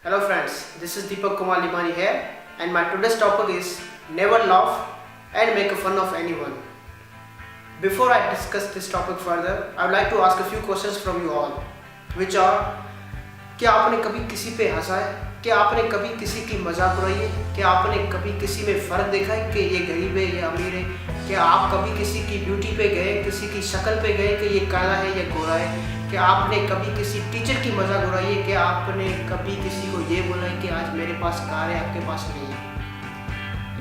Hello friends, this is Deepak Kumar Limani here and my today's topic is never laugh and make fun of anyone. Before I discuss this topic further, I would like to ask a few questions from you all, which are क्या आपने कभी किसी पे हंसा है? क्या आपने कभी किसी की मजाक उड़ाई है? क्या आपने कभी किसी में फ़र्क देखा है कि ये गरीब है ये अमीर है? क्या आप कभी किसी की ब्यूटी पे गए, किसी की शक्ल पे गए कि ये काला है ये गोरा है? क्या आपने कभी किसी टीचर की मजाक उड़ाई है? क्या आपने कभी किसी को ये बोला है कि आज मेरे पास कार है आपके पास नहीं है?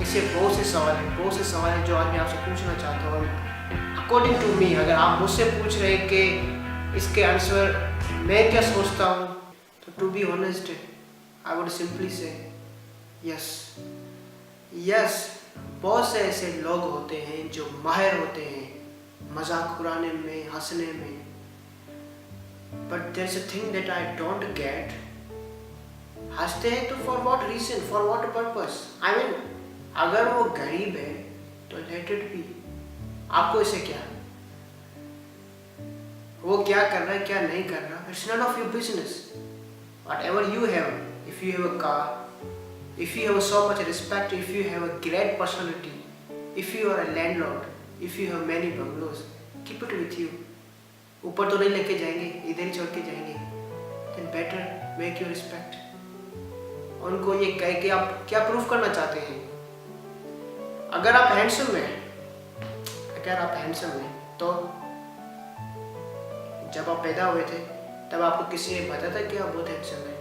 ऐसे बहुत से सवाल हैं जो आज मैं आपसे पूछना चाहता हूँ। अकॉर्डिंग टू मी, अगर आप मुझसे पूछ रहे हैं कि इसके आंसर मैं क्या सोचता हूँ, तो to be honest I would simply say yes. बहुत से ऐसे लोग होते हैं जो माहिर होते हैं मजाक उड़ाने में, हंसने में, but there is a thing that I don't get. हंसते हैं तो for what reason, for what purpose? I mean अगर वो गरीब है तो लेट इट बी, आपको इसे क्या, वो क्या कर रहा है क्या नहीं कर रहा, it's none of your business. Whatever you have, if you have a car, if you have so much respect, if you have a great personality, if you are a landlord, if you have many bungalows, keep it with you. ऊपर तो नहीं लेके जाएंगे, इधर ही छोड़ के जाएंगे। Then better make your respect. उनको ये कह के आप क्या प्रूफ करना चाहते हैं? अगर आप हैंडसम हैं, तो जब आप पैदा हुए थे तब आपको किसी ने बताया था कि आप बहुत हैंडसम है,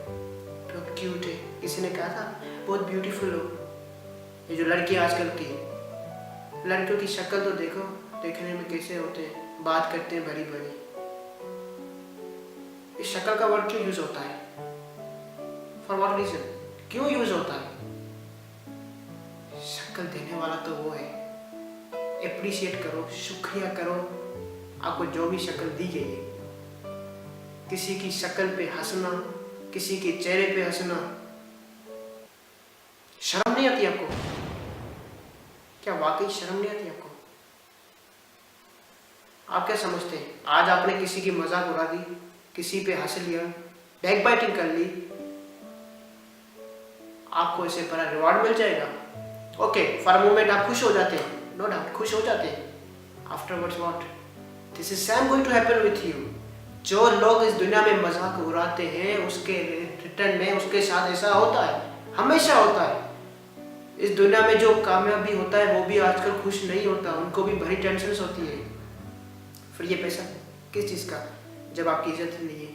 बहुत क्यूट है? किसी ने कहा था बहुत ब्यूटीफुल हो? ये जो लड़कियां आजकल की, लड़कियों की शक्ल तो देखो, देखने में कैसे होते हैं, बात करते हैं भरी भरी। इस शक्ल का वर्ड क्यों यूज होता है? For what reason? क्यों यूज होता है? शक्ल देने वाला तो वो है। एप्रिशिएट करो, शुक्रिया करो आपको जो भी शक्ल दी गई है। किसी की शक्ल पे हंसना, किसी के चेहरे पे हंसना, शर्म नहीं आती आपको? क्या वाकई शर्म नहीं आती आपको? आप क्या समझते हैं आज आपने किसी की मजाक उड़ा दी, किसी पे हंस लिया, बैक बाइटिंग कर ली, आपको इससे बड़ा रिवॉर्ड मिल जाएगा? ओके, फॉर अ मोमेंट आप खुश हो जाते हैं, नो डाउट खुश हो जाते हैं। Afterwards what? This is same going to happen with you. जो लोग इस दुनिया में मजाक उड़ाते हैं उसके रिटर्न में उसके साथ ऐसा होता है, हमेशा होता है। इस दुनिया में जो कामयाबी होता है वो भी आजकल खुश नहीं होता, उनको भी बड़ी टेंशन होती है। फिर ये पैसा किस चीज का जब आपकी इज्जत ही नहीं है?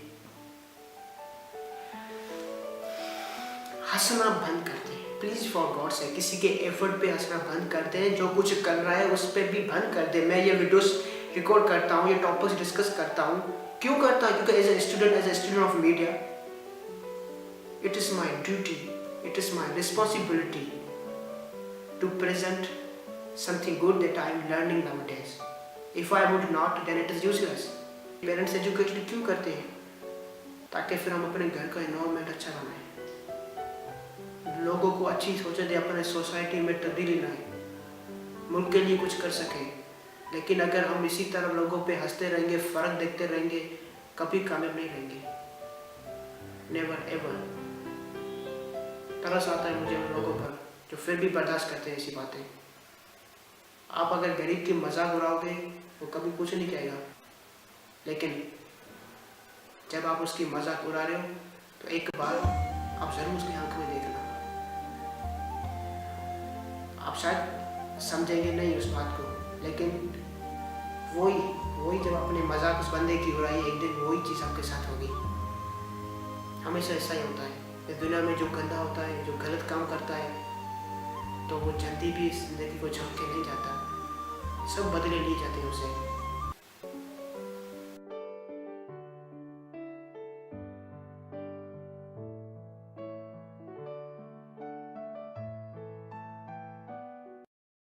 हंसना बंद कर दें प्लीज, फॉर गॉड से। किसी के एफर्ट पे हंसना बंद कर दें, जो कुछ कर रहा है उस पर भी बंद कर दें। मैं ये वीडियोस रिकॉर्ड करता हूँ, ये टॉपिक्स डिस्कस करता हूँ, क्यों करता है? क्योंकि as a student of media, it is my duty, it is my responsibility to present something good that I am learning nowadays. If I would not then it is useless. Parents education क्यों करते हैं? ताकि फिर हम अपने घर का environment अच्छा बनाएं, लोगों को अच्छी सोचे दे, अपने सोसाइटी में तब्दीली लाएं, मुल्क के लिए कुछ कर सकें। लेकिन अगर हम इसी तरह लोगों पे हंसते रहेंगे, फर्क देखते रहेंगे, कभी कामयाब नहीं रहेंगे। Never ever. तरस आता है मुझे उन लोगों पर जो फिर भी बर्दाश्त करते हैं ऐसी बातें। आप अगर गरीब की मजाक उड़ाओगे वो कभी कुछ नहीं कहेगा, लेकिन जब आप उसकी मजाक उड़ा रहे हो तो एक बार आप जरूर उसकी आंख में देखना। आप शायद समझेंगे नहीं उस बात को, लेकिन वही जब अपने मजाक उस बंदे की उड़ाई, एक दिन वही चीज़ आपके साथ होगी। हमेशा ऐसा ही होता है इस दुनिया में। जो गंदा होता है, जो गलत काम करता है, तो वो जल्दी भी इस जिंदगी को छोड़ के नहीं जाता, सब बदले लिए जाते हैं उसे।